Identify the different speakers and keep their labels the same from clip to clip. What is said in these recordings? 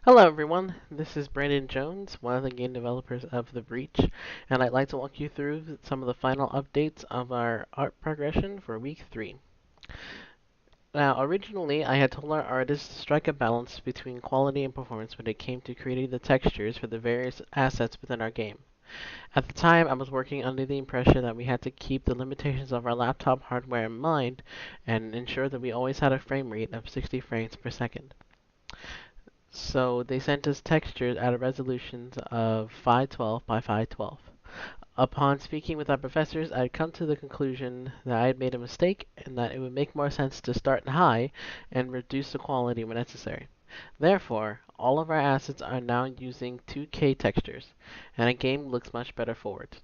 Speaker 1: Hello everyone, this is Brandon Jones, one of the game developers of The Breach, and I'd like to walk you through some of the final updates of our art progression for week 3. Now, originally, I had told our artists to strike a balance between quality and performance when it came to creating the textures for the various assets within our game. At the time, I was working under the impression that we had to keep the limitations of our laptop hardware in mind and ensure that we always had a frame rate of 60 frames per second. So they sent us textures at resolutions of 512 by 512. Upon speaking with our professors, I had come to the conclusion that I had made a mistake and that it would make more sense to start high and reduce the quality when necessary. Therefore, all of our assets are now using 2K textures, and the game looks much better forward.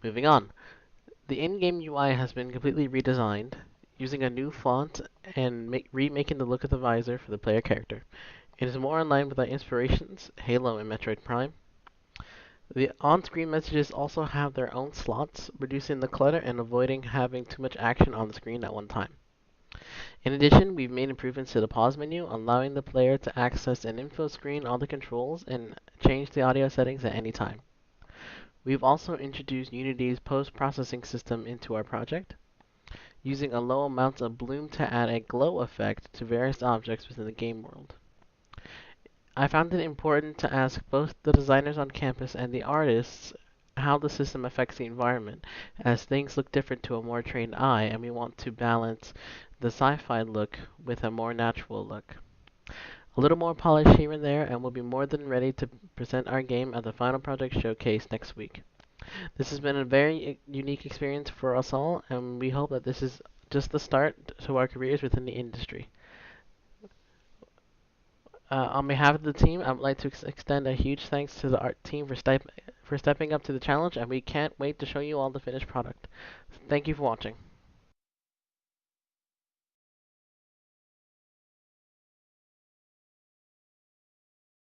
Speaker 1: Moving on, the in-game UI has been completely redesigned, using a new font and remaking the look of the visor for the player character. It is more in line with our inspirations, Halo and Metroid Prime. The on-screen messages also have their own slots, reducing the clutter and avoiding having too much action on the screen at one time. In addition, we've made improvements to the pause menu, allowing the player to access an info screen on the controls and change the audio settings at any time. We've also introduced Unity's post-processing system into our project, using a low amount of bloom to add a glow effect to various objects within the game world. I found it important to ask both the designers on campus and the artists how the system affects the environment, as things look different to a more trained eye, and we want to balance the sci-fi look with a more natural look. A little more polish here and there, and we'll be more than ready to present our game at the Final Project Showcase next week. This has been a very unique experience for us all, and we hope that this is just the start to our careers within the industry. On behalf of the team, I would like to extend a huge thanks to the art team for stepping up to the challenge, and we can't wait to show you all the finished product. Thank you for watching.